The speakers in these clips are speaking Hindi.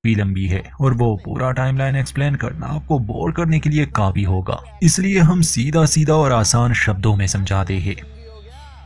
काफी लंबी है और वो पूरा टाइमलाइन एक्सप्लेन करना आपको बोर करने के लिए काफी होगा, इसलिए हम सीधा सीधा और आसान शब्दों में समझाते हैं।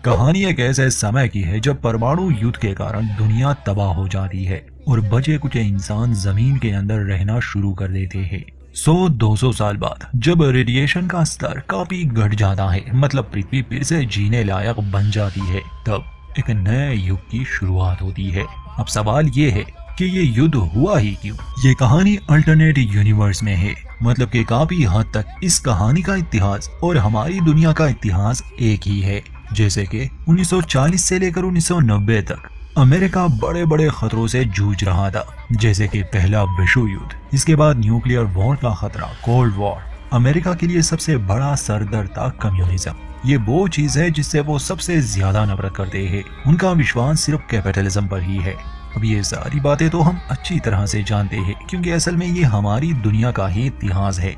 कहानी एक ऐसे समय की है जब परमाणु युद्ध के कारण दुनिया तबाह हो जाती है और बचे कुछ इंसान जमीन के अंदर रहना शुरू कर देते हैं। 100-200 साल बाद जब रेडिएशन का स्तर काफी घट जाता है, मतलब पृथ्वी फिर से जीने लायक बन जाती है, तब एक नए युग की शुरुआत होती है। अब सवाल ये है कि ये युद्ध हुआ ही क्यों? ये कहानी अल्टरनेट यूनिवर्स में है, मतलब कि काफी हद तक इस कहानी का इतिहास और हमारी दुनिया का इतिहास एक ही है। जैसे कि 1940 से लेकर 1990 तक अमेरिका बड़े बड़े खतरों से जूझ रहा था, जैसे कि पहला विश्व युद्ध, इसके बाद न्यूक्लियर वॉर का खतरा, कोल्ड वॉर। अमेरिका के लिए सबसे बड़ा सरदर्द था कम्युनिज्म। ये वो चीज है जिससे वो सबसे ज्यादा नफरत करते हैं। उनका विश्वास सिर्फ कैपिटलिज्म पर ही है। अब ये सारी बातें तो हम अच्छी तरह से जानते हैं, क्योंकि असल में ये हमारी दुनिया का ही इतिहास है।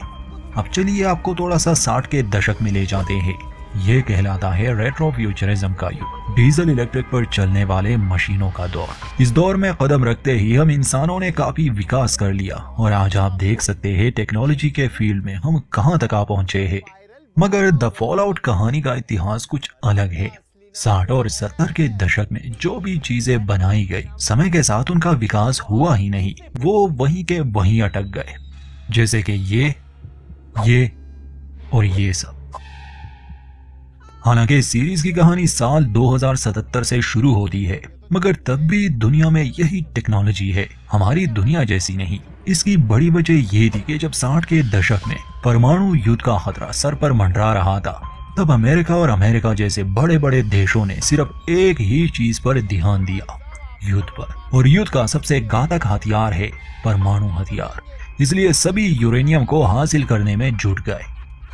अब चलिए आपको थोड़ा सा 60 के दशक में ले जाते हैं। ये कहलाता है रेट्रो फ्यूचरिज्म का युग, डीजल इलेक्ट्रिक पर चलने वाले मशीनों का दौर। इस दौर में कदम रखते ही हम इंसानों ने काफी विकास कर लिया और आज आप देख सकते हैं टेक्नोलॉजी के फील्ड में हम कहां तक आ पहुंचे हैं। मगर द फॉल आउट कहानी का इतिहास कुछ अलग है। 60 और 70 के दशक में जो भी चीजें बनाई गई, समय के साथ उनका विकास हुआ ही नहीं, वो वहीं के वहीं अटक गए। जैसे कि ये और ये सब। हालांकि सीरीज की कहानी साल 2077 से शुरू होती है, मगर तब भी दुनिया में यही टेक्नोलॉजी है, हमारी दुनिया जैसी नहीं। इसकी बड़ी वजह ये थी कि जब 60 के दशक में परमाणु युद्ध का खतरा सर पर मंडरा रहा था, तब अमेरिका और अमेरिका जैसे बड़े बड़े देशों ने सिर्फ एक ही चीज पर ध्यान दिया, युद्ध पर। और युद्ध का सबसे घातक हथियार है परमाणु हथियार, इसलिए सभी यूरेनियम को हासिल करने में जुट गए।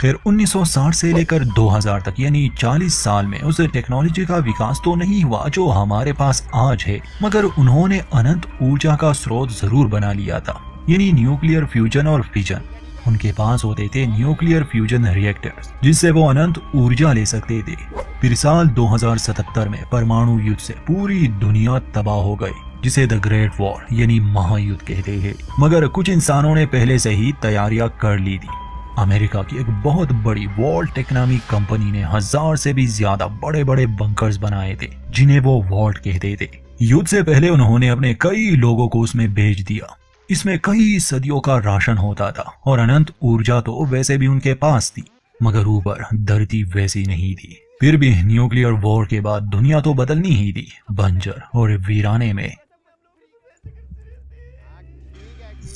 खैर 1960 से लेकर 2000 तक यानी 40 साल में उस टेक्नोलॉजी का विकास तो नहीं हुआ जो हमारे पास आज है, मगर उन्होंने अनंत ऊर्जा का स्रोत जरूर बना लिया था, यानी न्यूक्लियर फ्यूजन और फिजन। उनके पास होते थे न्यूक्लियर फ्यूजन रिएक्टर्स, जिससे वो अनंत ऊर्जा ले सकते थे। फिर साल 2077 में परमाणु युद्ध से पूरी दुनिया तबाह हो गई, जिसे द ग्रेट वॉर यानी महायुद्ध कहते हैं। मगर कुछ इंसानों ने पहले से ही तैयारियां कर ली थी। अमेरिका की एक बहुत बड़ी वॉल्ट इकोनॉमिक कंपनी ने 1000 से भी ज्यादा बड़े बड़े बंकर्स बनाए थे, जिन्हें वो वॉल्ट कहते थे। युद्ध से पहले उन्होंने अपने कई लोगों को उसमें भेज दिया। इसमें कई सदियों का राशन होता था और अनंत ऊर्जा तो वैसे भी उनके पास थी, मगर ऊपर धरती वैसी नहीं थी। फिर भी न्यूक्लियर वॉर के बाद दुनिया तो बदलनी ही थी, बंजर और वीराने में।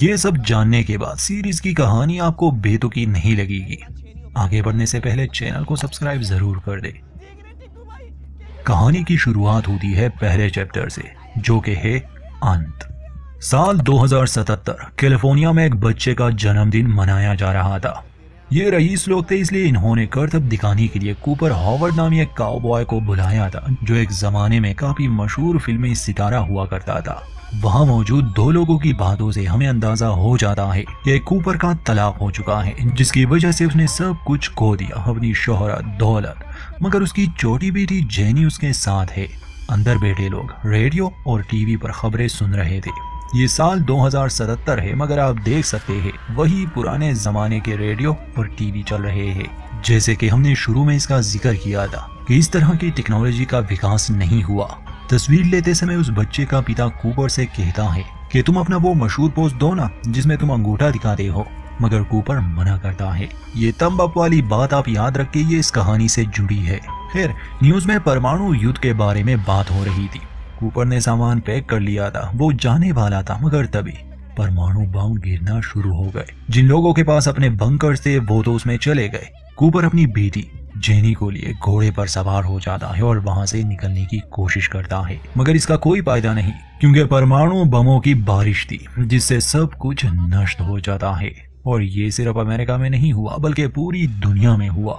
ये सब जानने के बाद सीरीज की कहानी आपको बेतुकी नहीं लगेगी। आगे बढ़ने से पहले चैनल को सब्सक्राइब जरूर कर दे। कहानी की शुरुआत होती है पहले चैप्टर से, जो कि है अंत। साल 2077 कैलिफोर्निया में एक बच्चे का जन्मदिन मनाया जा रहा था। ये रईस लोग थे, इसलिए इन्होंने करतब दिखाने के लिए कूपर हॉवर्ड नामी एक काउबॉय को बुलाया था, जो एक जमाने में काफी मशहूर फिल्मी सितारा हुआ करता था। वहां मौजूद 2 लोगों की बातों से हमें अंदाजा हो जाता है कि कूपर का तलाक हो चुका है, जिसकी वजह से उसने सब कुछ खो दिया, अपनी शोहरत, दौलत। मगर उसकी छोटी बेटी जेनी उसके साथ है। अंदर बैठे लोग रेडियो और टीवी पर खबरें सुन रहे थे। ये साल 2077 है, मगर आप देख सकते हैं वही पुराने जमाने के रेडियो और टीवी चल रहे हैं। जैसे कि हमने शुरू में इसका जिक्र किया था कि इस तरह की टेक्नोलॉजी का विकास नहीं हुआ। तस्वीर लेते समय उस बच्चे का पिता कूपर से कहता है कि तुम अपना वो मशहूर पोस्ट दो ना, जिसमें तुम अंगूठा दिखाते हो, मगर कूपर मना करता है। ये तंब अप वाली बात आप याद रखिए, ये इस कहानी से जुड़ी है। खैर न्यूज में परमाणु युद्ध के बारे में बात हो रही थी। कूपर ने सामान पैक कर लिया था, वो जाने वाला था, मगर तभी परमाणु बम गिरना शुरू हो गए। जिन लोगों के पास अपने बंकर थे वो तो उसमें चले गए। कूपर अपनी बेटी जेनी को लिए घोड़े पर सवार हो जाता है और वहां से निकलने की कोशिश करता है, मगर इसका कोई फायदा नहीं, क्योंकि परमाणु बमों की बारिश थी, जिससे सब कुछ नष्ट हो जाता है। और ये सिर्फ अमेरिका में नहीं हुआ, बल्कि पूरी दुनिया में हुआ।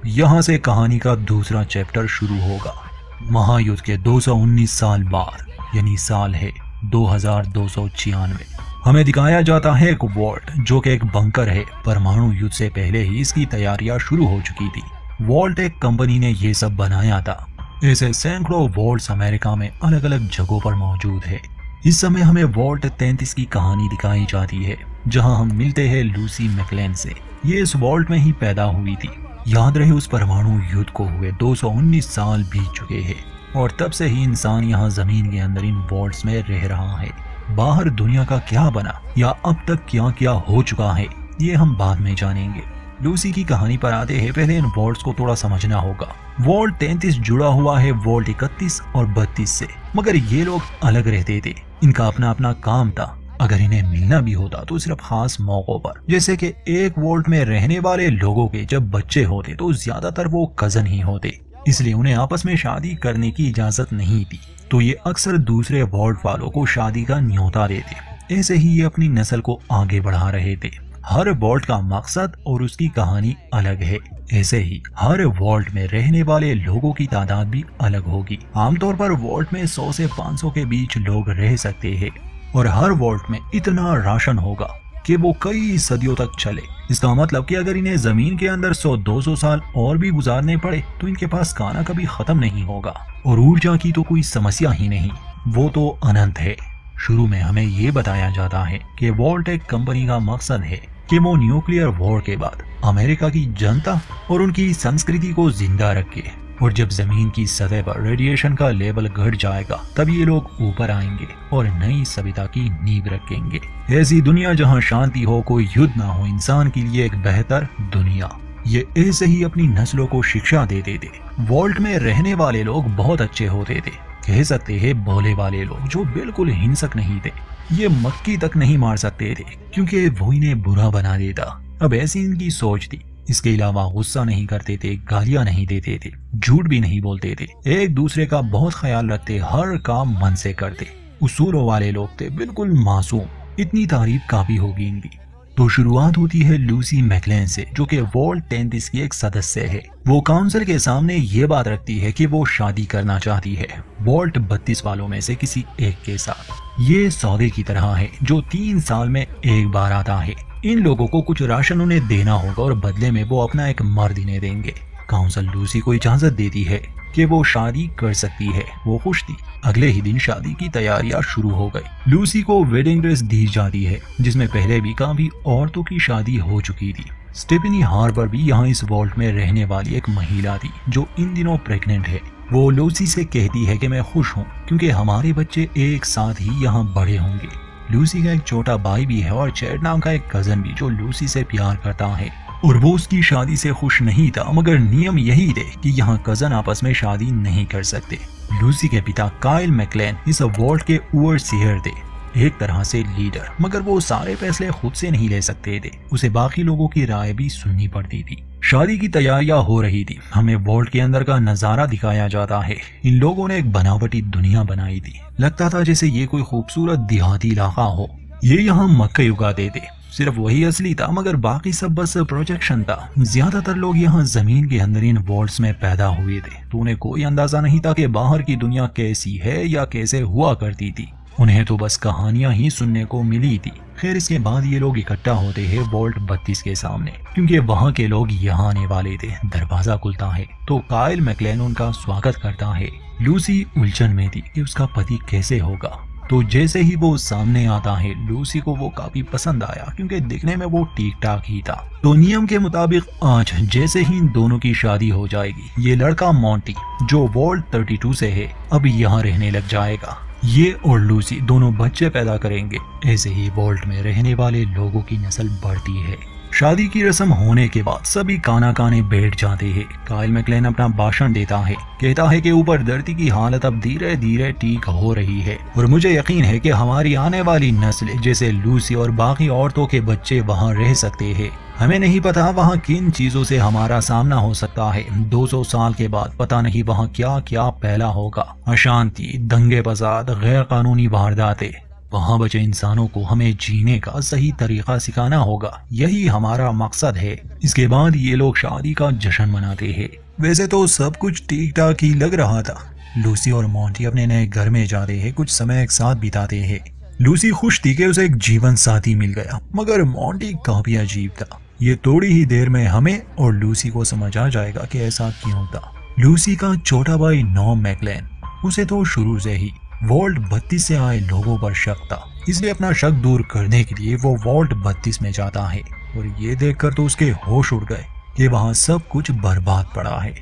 यहाँ से कहानी का दूसरा चैप्टर शुरू होगा। महायुद्ध के 219 साल बाद, यानी साल है 2296। हमें दिखाया जाता है एक वॉल्ट, जो कि एक बंकर है। परमाणु युद्ध से पहले ही इसकी तैयारियां शुरू हो चुकी थी। वॉल्ट एक कंपनी ने ये सब बनाया था। ऐसे सैकड़ों वॉल्ट्स अमेरिका में अलग अलग जगहों पर मौजूद है। इस समय हमें वॉल्ट 33 की कहानी दिखाई जाती है, जहां हम मिलते हैं लूसी मैकलेन से। ये इस वॉल्ट में ही पैदा हुई थी। याद रहे उस परमाणु युद्ध को हुए 219 साल बीत चुके हैं और तब से ही इंसान यहाँ जमीन के अंदर इन वॉल्ट्स में रह रहा है। बाहर दुनिया का क्या बना या अब तक क्या क्या हो चुका है, ये हम बाद में जानेंगे। लूसी की कहानी पर आते हैं, पहले इन वॉल्ट्स को थोड़ा समझना होगा। वॉल्ट 33 जुड़ा हुआ है वॉल्ट 31 और 32 से, मगर ये लोग अलग रहते थे। इनका अपना अपना काम था। अगर इन्हें मिलना भी होता तो सिर्फ खास मौकों पर, जैसे कि एक वॉल्ट में रहने वाले लोगों के जब बच्चे होते तो ज्यादातर वो कजन ही होते, इसलिए उन्हें आपस में शादी करने की इजाजत नहीं थी। तो ये अक्सर दूसरे वॉल्ट वालों को शादी का न्योता देते। ऐसे ही ये अपनी नस्ल को आगे बढ़ा रहे थे। हर वॉल्ट का मकसद और उसकी कहानी अलग है। ऐसे ही हर वॉल्ट में रहने वाले लोगों की तादाद भी अलग होगी। आमतौर पर वॉल्ट में 100 से 500 के बीच लोग रह सकते हैं और हर वॉल्ट में इतना राशन होगा कि वो कई सदियों तक चले। इसका मतलब कि अगर इन्हें जमीन के अंदर 100-200 साल और भी गुजारने पड़े तो इनके पास खाना कभी खत्म नहीं होगा और ऊर्जा की तो कोई समस्या ही नहीं, वो तो अनंत है। शुरू में हमें ये बताया जाता है कि वॉल्ट एक कंपनी का मकसद है कि वो न्यूक्लियर वॉर के बाद अमेरिका की जनता और उनकी संस्कृति को जिंदा रखे, और जब जमीन की सतह पर रेडिएशन का लेवल घट जाएगा तब ये लोग ऊपर आएंगे और नई सभ्यता की नींव रखेंगे। ऐसी दुनिया जहां शांति हो, कोई युद्ध ना हो, इंसान के लिए एक बेहतर दुनिया। ये ऐसे ही अपनी नस्लों को शिक्षा देते थे। वॉल्ट में रहने वाले लोग बहुत अच्छे होते थे, कह सकते हैं भोले वाले लोग, जो बिल्कुल हिंसक नहीं थे। ये मक्खी तक नहीं मार सकते थे क्योंकि वो इन्हें बुरा बना देता। अब ऐसी इनकी सोच थी। इसके अलावा गुस्सा नहीं करते थे, गालियां नहीं देते थे, झूठ भी नहीं बोलते थे, एक दूसरे का बहुत ख्याल रखते, हर काम मन से करते। उसूलों वाले लोग थे, बिल्कुल मासूम। इतनी तारीफ काफी होगी इनकी। तो शुरुआत होती है लूसी मैकलेन से, जो कि वॉल्ट 33 की एक सदस्य है। वो काउंसिल के सामने ये बात रखती है कि वो शादी करना चाहती है वॉल्ट 32 वालों में से किसी एक के साथ। ये सौदे की तरह है जो 3 साल में एक बार आता है। इन लोगों को कुछ राशन उन्हें देना होगा और बदले में वो अपना एक मर्द इन्हें देंगे। काउंसिल लूसी को इजाजत देती है कि वो शादी कर सकती है। वो खुश थी। अगले ही दिन शादी की तैयारियां शुरू हो गई। लूसी को वेडिंग ड्रेस दी जाती है, जिसमें पहले भी काफी औरतों की शादी हो चुकी थी। स्टेफनी हार्बर भी यहाँ इस वॉल्ट में रहने वाली एक महिला थी जो इन दिनों प्रेग्नेंट है। वो लूसी से कहती है कि मैं खुश हूँ क्योंकि हमारे बच्चे एक साथ ही यहाँ बड़े होंगे। लूसी का एक छोटा भाई भी है और चैड नाम का एक कजन भी जो लूसी से प्यार करता है, और वो उसकी शादी से खुश नहीं था, मगर नियम यही थे कि यहाँ कजन आपस में शादी नहीं कर सकते। लूसी के पिता काइल मैकलेन इस वॉल्ट के ओवरसीयर थे, एक तरह से लीडर, मगर वो सारे फैसले खुद से नहीं ले सकते थे। उसे बाकी लोगों की राय भी सुननी पड़ती थी। शादी की तैयारियां हो रही थी। हमें वॉल्ट के अंदर का नजारा दिखाया जाता है। इन लोगों ने एक बनावटी दुनिया बनाई थी। लगता था जैसे ये कोई खूबसूरत देहाती इलाका हो। ये यहाँ मक्के उगाते थे, सिर्फ वही असली था, मगर बाकी सब बस प्रोजेक्शन था। ज्यादातर लोग यहाँ जमीन के अंदर इन वॉल्ट्स में पैदा हुए थे, तो उन्हें कोई अंदाजा नहीं था कि बाहर की दुनिया कैसी है या कैसे हुआ करती थी। उन्हें तो बस कहानियां ही सुनने को मिली थी। खैर, इसके बाद ये लोग इकट्ठा होते हैं वॉल्ट 32 के सामने, क्योंकि वहाँ के लोग यहाँ आने वाले थे। दरवाजा खुलता है तो काइल मैकलेन उनका स्वागत करता है। लूसी उलझन में थी कि उसका पति कैसे होगा, तो जैसे ही वो सामने आता है लूसी को वो काफी पसंद आया क्योंकि दिखने में वो ठीक ठाक ही था। तो नियम के मुताबिक आज जैसे ही इन दोनों की शादी हो जाएगी, ये लड़का मॉन्टी जो वॉल्ट 32 से है अब यहाँ रहने लग जाएगा। ये और लूसी दोनों बच्चे पैदा करेंगे। ऐसे ही वॉल्ट में रहने वाले लोगों की नस्ल बढ़ती है। शादी की रस्म होने के बाद सभी खाना खाने बैठ जाते हैं। काइल मैकलेन अपना भाषण देता है, कहता है कि ऊपर धरती की हालत अब धीरे धीरे ठीक हो रही है और मुझे यकीन है कि हमारी आने वाली नस्ल जैसे लूसी और बाकी औरतों के बच्चे वहाँ रह सकते हैं। हमें नहीं पता वहाँ किन चीजों से हमारा सामना हो सकता है। 200 साल के बाद पता नहीं वहाँ क्या क्या फैला होगा। अशांति, दंगे फसाद, गैर कानूनी वारदातें। वहाँ बचे इंसानों को हमें जीने का सही तरीका सिखाना होगा। यही हमारा मकसद है। इसके बाद ये लोग शादी का जश्न मनाते हैं। वैसे तो सब कुछ ठीक ठाक ही लग रहा था। लूसी और मॉन्टी अपने नए घर में जाते हैं, कुछ समय एक साथ बिताते हैं। लूसी खुश थी कि उसे एक जीवन साथी मिल गया, मगर मॉन्टी काफी अजीब था। ये थोड़ी ही देर में हमें और लूसी को समझ आ जाएगा कि ऐसा क्यों था। लूसी का छोटा भाई नॉम मैकलेन, उसे तो शुरू से ही वॉल्ट 32 से आए लोगों पर शक था, इसलिए अपना शक दूर करने के लिए वो वॉल्ट 32 में जाता है और ये देखकर तो उसके होश उड़ गए कि वहाँ सब कुछ बर्बाद पड़ा है।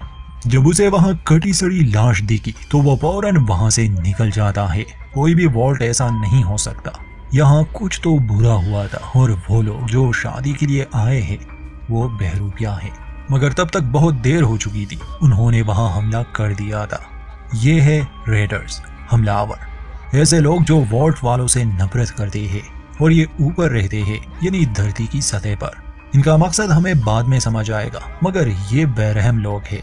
जब उसे वहाँ कटी सड़ी लाश दिखी तो वो फौरन वहाँ से निकल जाता है। कोई भी वॉल्ट ऐसा नहीं हो सकता, यहाँ कुछ तो बुरा हुआ था और वो लोग जो शादी के लिए आए हैं वो बहरूपिया है। मगर तब तक बहुत देर हो चुकी थी, उन्होंने वहाँ हमला कर दिया था। ये है रेडर्स, हमलावर, ऐसे लोग जो वॉल्ट वालों से नफरत करते हैं और ये ऊपर रहते हैं, यानी धरती की सतह पर। इनका मकसद हमें बाद में समझ आएगा, मगर ये बेरहम लोग हैं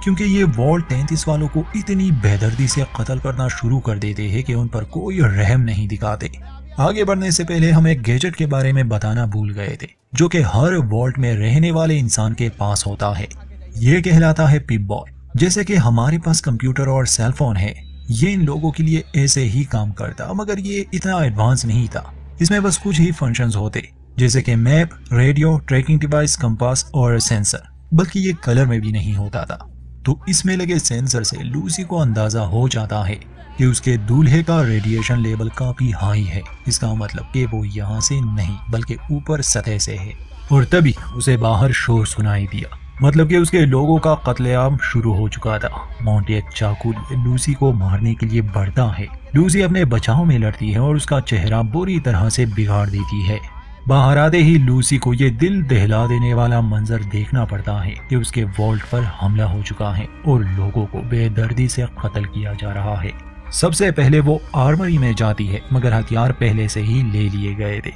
क्योंकि ये वॉल्ट 33 वालों को इतनी बेदर्दी से कत्ल करना शुरू कर देते हैं कि उन पर कोई रहम नहीं दिखाते। आगे बढ़ने से पहले हम एक गैजेट के बारे में बताना भूल गए थे जो कि हर वॉल्ट में रहने वाले इंसान के पास होता है। ये कहलाता है पिप बॉय। जैसे कि हमारे पास कंप्यूटर और सेलफोन है, ये इन लोगों के लिए ऐसे ही काम करता, मगर ये इतना एडवांस नहीं था। इसमें बस कुछ ही फंक्शंस होते जैसे कि map, radio, tracking device, compass और सेंसर, बल्कि ये कलर में भी नहीं होता था। तो इसमें लगे सेंसर से लूसी को अंदाजा हो जाता है कि उसके दूल्हे का रेडिएशन लेवल काफी हाई है। इसका मतलब कि वो यहाँ से नहीं बल्कि ऊपर सतह से है। और तभी उसे बाहर शोर सुनाई दिया, मतलब कि उसके लोगों का कत्लेआम शुरू हो चुका था। मोंटी एक चाकू लिए लूसी को मारने के लिए बढ़ता है। लूसी अपने बचाव में लड़ती है और उसका चेहरा बुरी तरह से बिगाड़ देती है। बाहर आते ही लूसी को ये दिल दहला देने वाला मंजर देखना पड़ता है कि उसके वॉल्ट पर हमला हो चुका है और लोगों को बेदर्दी से कत्ल किया जा रहा है। सबसे पहले वो आर्मरी में जाती है, मगर हथियार पहले से ही ले लिए गए थे।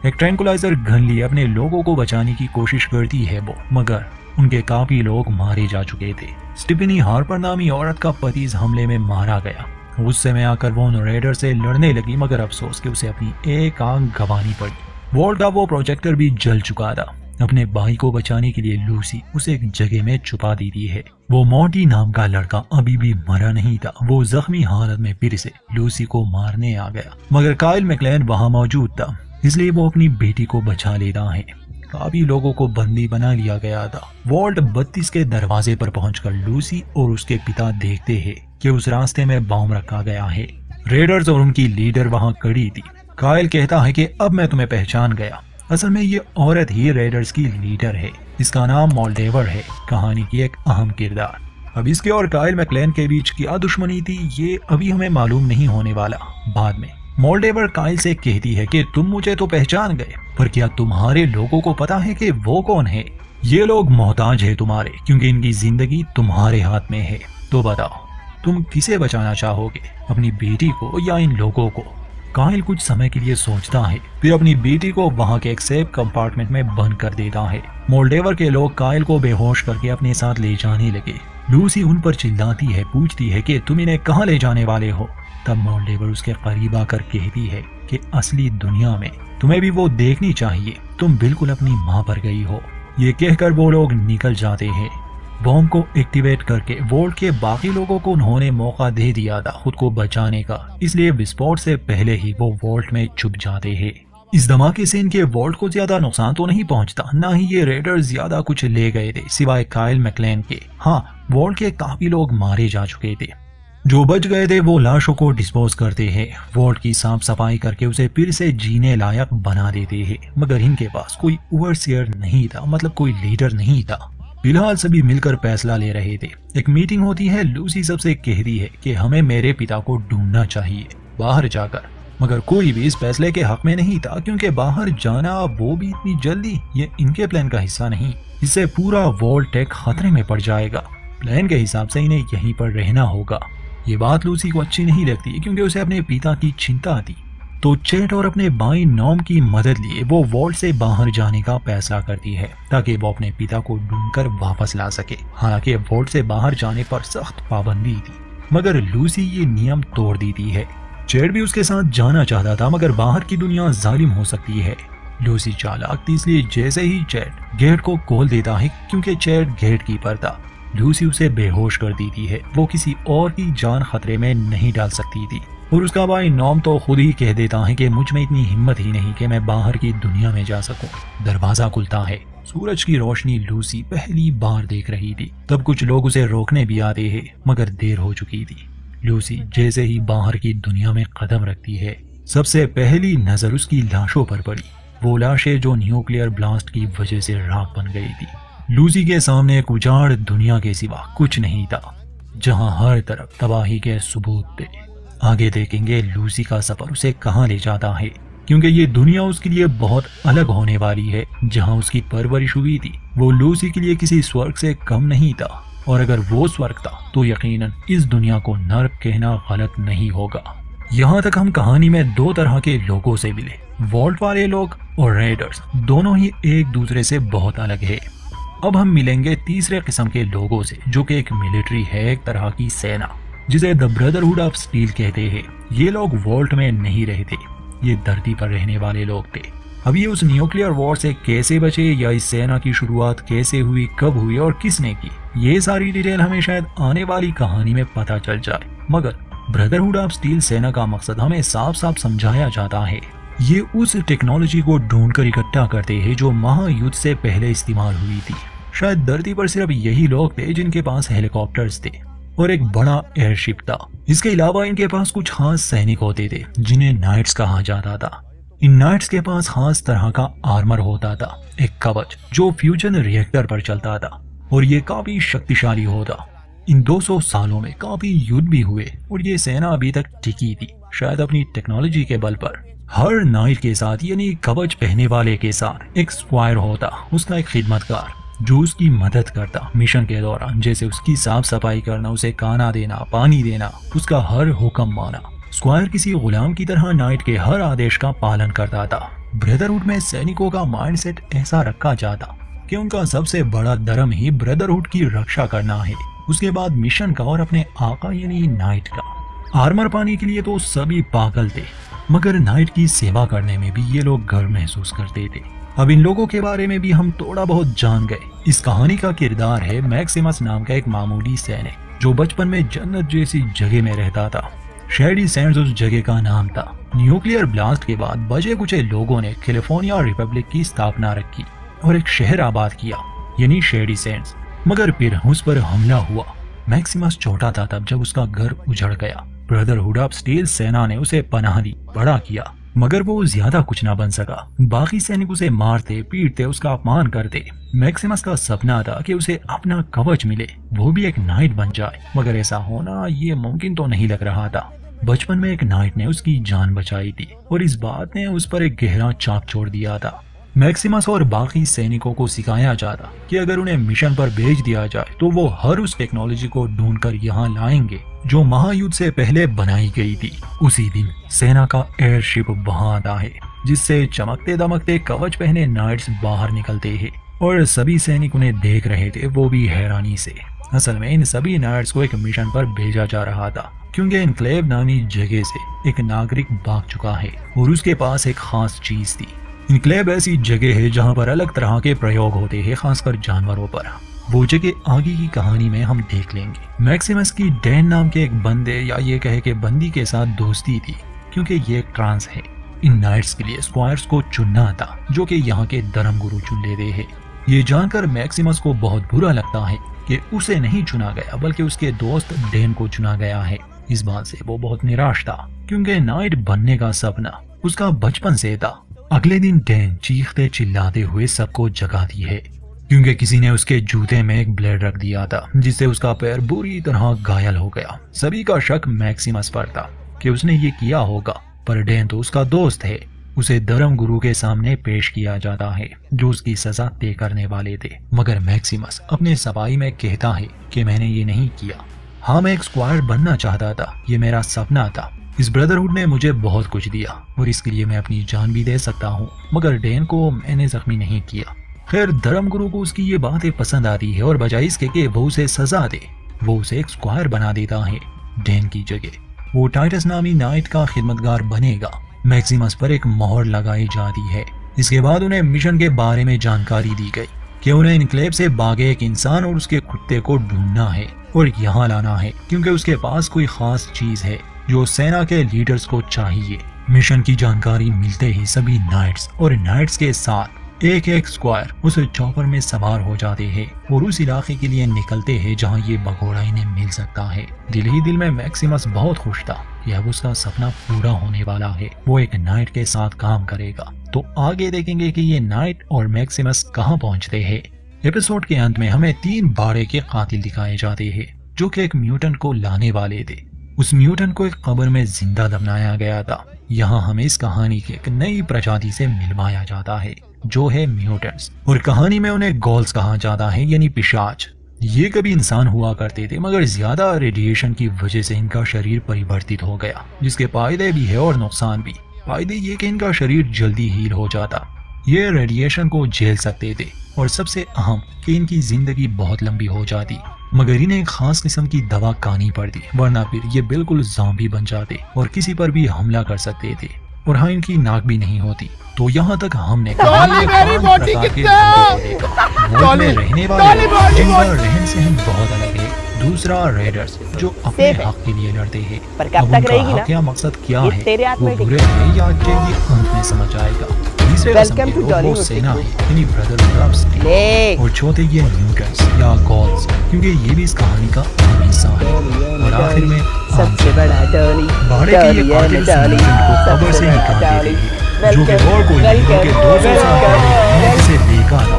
एक ट्रैंकुलाइजर गन लिए अपने लोगों को बचाने की कोशिश करती है वो, मगर उनके काफी लोग मारे जा चुके थे। स्टिफनी हार्पर नामी औरत का पति इस हमले में मारा गया। उस समय आकर वो उन रेडर से लड़ने लगी, मगर अफसोस कि उसे अपनी एक आंख गंवानी पड़ी। वॉल्ट का वो प्रोजेक्टर भी जल चुका था। अपने भाई को बचाने के लिए लूसी उसे एक जगह में छुपा देती है। वो मोंटी नाम का लड़का अभी भी मरा नहीं था। वो जख्मी हालत में फिर से लूसी को मारने आ गया, मगर काइल मैक्लेन वहाँ मौजूद था, इसलिए वो अपनी बेटी को बचा लेता है। काफी लोगों को बंदी बना लिया गया था। वॉल्ट 32 के दरवाजे पर पहुंचकर लूसी और उसके पिता देखते हैं कि उस रास्ते में बॉम्ब रखा गया है। रेडर्स और उनकी लीडर वहां खड़ी थी। काइल कहता है कि अब मैं तुम्हें पहचान गया। असल में ये औरत ही रेडर्स की लीडर है। इसका नाम मोल्डेवर है, कहानी की एक अहम किरदार। अब इसके और काइल मैक्लेन के बीच क्या दुश्मनी थी ये अभी हमें मालूम नहीं होने वाला, बाद में। मोल्डेवर काइल से कहती है कि तुम मुझे तो पहचान गए, पर क्या तुम्हारे लोगों को पता है कि वो कौन है? ये लोग मोहताज है तुम्हारे, क्योंकि इनकी जिंदगी तुम्हारे हाथ में है। तो बताओ तुम किसे बचाना चाहोगे, अपनी बेटी को या इन लोगों को? काइल कुछ समय के लिए सोचता है, फिर अपनी बेटी को वहां के एक सेफ कंपार्टमेंट में बंद कर देता है। मोल्डेवर के लोग काइल को बेहोश करके अपने साथ ले जाने लगे। लूसी उन पर चिल्लाती है, पूछती है कि तुम इन्हें कहाँ ले जाने वाले हो? तब मोल्डेवर उसके करीब आकर कहती है कि असली दुनिया में तुम्हें भी वो देखनी चाहिए, तुम बिल्कुल अपनी माँ पर गई हो। ये कहकर वो लोग निकल जाते हैं। बॉम्ब को एक्टिवेट करके वॉल्ट के बाकी लोगों को उन्होंने मौका दे दिया था खुद को बचाने का, इसलिए विस्फोट से पहले ही वो वॉल्ट में छुप जाते हैं। इस धमाके से इनके वॉल्ट को ज्यादा नुकसान तो नहीं पहुंचता, ना ही ये रेडर ज्यादा कुछ ले गए थे सिवाय काइल मैक्लेन के। हाँ, वॉल्ट के काफी लोग मारे जा चुके थे। जो बच गए थे वो लाशों को डिस्पोज करते हैं। वॉल्ट की साफ सफाई करके उसे फिर से जीने लायक बना देते हैं, मगर इनके पास कोई ओवरसियर नहीं था, मतलब कोई लीडर नहीं था। फिलहाल सभी मिलकर फैसला ले रहे थे। एक मीटिंग होती है। लूसी सबसे कहती है कि हमें मेरे पिता को ढूंढना चाहिए बाहर जाकर, मगर कोई भी इस फैसले के हक में नहीं था, क्योंकि बाहर जाना वो भी इतनी जल्दी ये इनके प्लान का हिस्सा नहीं। इससे पूरा वॉल्ट टेक खतरे में पड़ जाएगा। प्लान के हिसाब से इन्हें यहीं पर रहना होगा। ये बात लूसी को अच्छी नहीं लगती, क्योंकि उसे अपने पिता की चिंता थी। तो चैट और अपने भाई नॉम की मदद लिए वो वॉल्ट से बाहर जाने का फैसला करती है, ताकि वो अपने पिता को ढूंढकर वापस ला सके। हालांकि वॉल्ट से बाहर जाने पर सख्त पाबंदी थी, मगर लूसी ये नियम तोड़ देती है। चैट भी उसके साथ जाना चाहता था, मगर बाहर की दुनिया जालिम हो सकती है। लूसी चालाक थी, इसलिए जैसे ही चैट गेट को खोल देता है, क्योंकि चैट गेट कीपर था, लूसी उसे बेहोश कर देती है। वो किसी और की जान खतरे में नहीं डाल सकती थी। और उसका भाई नॉम तो खुद ही कह देता है कि मुझ में इतनी हिम्मत ही नहीं कि मैं बाहर की दुनिया में जा सकूं। दरवाजा खुलता है। सूरज की रोशनी लूसी पहली बार देख रही थी। तब कुछ लोग उसे रोकने भी आते हैं, मगर देर हो चुकी थी। लूसी जैसे ही बाहर की दुनिया में कदम रखती है, सबसे पहली नजर उसकी लाशों पर पड़ी। वो लाशें जो न्यूक्लियर ब्लास्ट की वजह से राख बन गई थी। लूसी के सामने एक उजाड़ दुनिया के सिवा कुछ नहीं था, जहां हर तरफ तबाही के सबूत थे। आगे देखेंगे लूसी का सफर उसे कहां ले जाता है, क्योंकि ये दुनिया उसके लिए बहुत अलग होने वाली है। जहां उसकी परवरिश हुई थी वो लूसी के लिए किसी स्वर्ग से कम नहीं था, और अगर वो स्वर्ग था तो यकीनन इस दुनिया को नर्क कहना गलत नहीं होगा। यहाँ तक हम कहानी में दो तरह के लोगों से मिले, वॉल्ट वाले लोग और रेडर्स, दोनों ही एक दूसरे से बहुत अलग है। अब हम मिलेंगे तीसरे किस्म के लोगों से, जो कि एक मिलिट्री है, एक तरह की सेना, जिसे द ब्रदरहुड ऑफ स्टील कहते हैं। ये लोग वॉल्ट में नहीं रहते, ये धरती पर रहने वाले लोग थे। अब ये उस न्यूक्लियर वॉर से कैसे बचे, या इस सेना की शुरुआत कैसे हुई, कब हुई और किसने की, ये सारी डिटेल हमें शायद आने वाली कहानी में पता चल जाए। मगर ब्रदरहुड ऑफ स्टील सेना का मकसद हमें साफ साफ समझाया जाता है। ये उस टेक्नोलॉजी को ढूंढकर इकट्ठा करते हैं जो महायुद्ध से पहले इस्तेमाल हुई थी। शायद धरती पर सिर्फ यही लोग थे जिनके पास हेलीकॉप्टर्स थे और एक बड़ा एयरशिप था। इसके अलावा इनके पास कुछ खास सैनिक होते थे जिन्हें नाइट्स कहा जाता था। इन नाइट्स के पास खास तरह का आर्मर होता था, एक कवच जो फ्यूजन रिएक्टर पर चलता था, और ये काफी शक्तिशाली होता। इन 200 सालों में काफी युद्ध भी हुए और ये सेना अभी तक टिकी थी, शायद अपनी टेक्नोलॉजी के बल पर। हर नाइट के साथ, यानी कवच पहनने वाले के साथ, एक स्क्वायर होता, उसका एक खिदमतगार जो उसकी मदद करता मिशन के दौरान, जैसे उसकी साफ सफाई करना, उसे खाना देना, पानी देना, उसका हर हुक्म माना। स्क्वायर किसी गुलाम की तरह नाइट के हर आदेश का पालन करता था। ब्रदरहुड में सैनिकों का माइंडसेट ऐसा रखा जाता कि उनका सबसे बड़ा धर्म ही ब्रदरहुड की रक्षा करना है, उसके बाद मिशन का और अपने आका यानी नाइट का। आर्मर पाने के लिए तो सभी पागल थे, मगर नाइट की सेवा करने में भी ये लोग गर्व महसूस करते थे। अब इन लोगों के बारे में भी हम थोड़ा बहुत जान गए। इस कहानी का किरदार है मैक्सिमस नाम का एक मामूली सैनिक जो बचपन में जन्नत जैसी जगह में रहता था। शेडी सैंड्स उस जगह का नाम था। न्यूक्लियर ब्लास्ट के बाद बचे कुचे लोगों ने कैलिफोर्निया रिपब्लिक की स्थापना रखी और एक शहर आबाद किया, यानी शेडी सैंड्स। मगर फिर उस पर हमला हुआ। मैक्सिमस छोटा था तब जब उसका घर उजड़ गया। ब्रदरहुड ऑफ स्टील सेना ने उसे पनाह दी, बड़ा किया, मगर वो ज्यादा कुछ ना बन सका। बाकी सैनिक उसे मारते, पीटते, उसका अपमान करते। मैक्सिमस का सपना था कि उसे अपना कवच मिले, वो भी एक नाइट बन जाए, मगर ऐसा होना ये मुमकिन तो नहीं लग रहा था। बचपन में एक नाइट ने उसकी जान बचाई थी और इस बात ने उस पर एक गहरा छाप छोड़ दिया था। मैक्सिमस और बाकी सैनिकों को सिखाया जाता कि अगर उन्हें मिशन पर भेज दिया जाए तो वो हर उस टेक्नोलॉजी को ढूंढकर यहाँ लाएंगे जो महायुद्ध से पहले बनाई गई थी। उसी दिन सेना का एयरशिप वहां आता है, जिससे चमकते दमकते कवच पहने नाइट्स बाहर निकलते हैं और सभी सैनिक उन्हें देख रहे थे, वो भी हैरानी से। असल में इन सभी नाइट्स को एक मिशन पर भेजा जा रहा था, क्योंकि इनक्लेव नामी जगह से एक नागरिक भाग चुका है और उसके पास एक खास चीज थी। इनक्लेव ऐसी जगह है जहां पर अलग तरह के प्रयोग होते हैं, खासकर जानवरों पर। वो जगह आगे की कहानी में हम देख लेंगे। मैक्सिमस की डैन नाम के एक बंदे, या ये कहे कि बंदी के साथ दोस्ती थी, क्योंकि ये एक ट्रांस है। इन नाइट्स के लिए स्क्वायर्स को चुनना था, जो कि यहाँ के धर्मगुरु चुन लेते हैं। ये जानकर मैक्सिमस को बहुत बुरा लगता है कि उसे नहीं चुना गया, बल्कि उसके दोस्त डैन को चुना गया है। इस बात से वो बहुत निराश था, क्योंकि नाइट बनने का सपना उसका बचपन से था। अगले दिन डैन चीखते चिल्लाते हुए सबको जगाती है, क्योंकि किसी ने उसके जूते में एक ब्लेड रख दिया था, जिससे उसका पैर बुरी तरह घायल हो गया। सभी का शक मैक्सिमस पर था कि उसने ये किया होगा, पर डैन तो उसका दोस्त है। उसे धर्मगुरु के सामने पेश किया जाता है, जो उसकी सजा तय करने वाले थे। मगर मैक्सिमस अपने सफाई में कहता है कि मैंने ये नहीं किया। हाँ, मैं एक स्क्वायर बनना चाहता था, ये मेरा सपना था। इस ब्रदरहुड ने मुझे बहुत कुछ दिया और इसके लिए मैं अपनी जान भी दे सकता हूँ, मगर डैन को मैंने जख्मी नहीं किया। खैर, धर्मगुरु को उसकी ये बातें पसंद आती है और बजाय इसके कि वो उसे सजा दे, वो उसे एक स्क्वायर बना देता है डैन की जगह। वो टाइटस नामी नाइट का खिदमतगार बनेगा। मैक्सिमस पर एक मोहर लगाई जाती है। इसके बाद उन्हें मिशन के बारे में जानकारी दी गई कि उन्हें इनक्लेव से भागे एक इंसान और उसके कुत्ते को ढूंढना है और यहाँ लाना है, क्योंकि उसके पास कोई खास चीज है जो सेना के लीडर्स को चाहिए। मिशन की जानकारी मिलते ही सभी नाइट्स और नाइट्स के साथ एक एक स्क्वायर उस चॉपर में सवार हो जाते हैं और उस इलाके के लिए निकलते हैं जहां ये भगोड़ा इन्हें मिल सकता है। दिल ही दिल में मैक्सिमस बहुत खुश था कि अब उसका सपना पूरा होने वाला है, वो एक नाइट के साथ काम करेगा। तो आगे देखेंगे कि ये नाइट और मैक्सिमस कहां पहुंचते हैं। एपिसोड के अंत में हमें 3 बाड़े के कातिल दिखाए जाते हैं जो कि एक म्यूटेंट को लाने वाले थे। उस म्यूटेंट को एक कब्र में जिंदा दफनाया गया था। यहाँ हमें इस कहानी की एक नई प्रजाति से मिलवाया जाता है जो है म्यूटेंट्स, और कहानी में उन्हें गॉल्स कहा जाता है यानी पिशाच। ये कभी इंसान हुआ करते थे मगर ज्यादा रेडिएशन की वजह से इनका शरीर परिवर्तित हो गया, जिसके फायदे भी है और नुकसान भी। फायदे ये कि इनका शरीर जल्दी हील हो जाता, ये रेडिएशन को झेल सकते थे, और सबसे अहम कि इनकी जिंदगी बहुत लंबी हो जाती। मगर इन्हें एक खास किस्म की दवा खानी पड़ती, वरना फिर ये बिल्कुल ज़ॉम्बी बन जाते और किसी पर भी हमला कर सकते थे। और हाँ, इनकी नाक भी नहीं होती। तो यहाँ तक हमने कहानी में 5 प्रकार के लोगों को देखा। वर्ल्ड में रहने वाले जिनका रहन सहन बहुत अलग है। दूसरा रेडर्स जो अपने हक के लिए लड़ते हैं। अब उनका हक या मकसद क्या है, वो बुरे हैं या अच्छे, ये अंत में समझ आएगा। तीसरे किस्म के लोग वो सेना है यानी ब्रदरहुड स्टील, और चौथे ये म्यूटेंट्स या गॉल्स, क्योंकि ये भी इस कहानी का अहम हिस्सा है। और आखिर में सबसे बड़ा टोली बाड़े के ये कातिल उस म्यूटेंट को कब्र से निकालते थे जो कि और कोई नहीं बल्कि 200 साल पहले से देखा था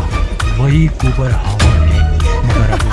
वही कूपर हावर्ड है। मगर अब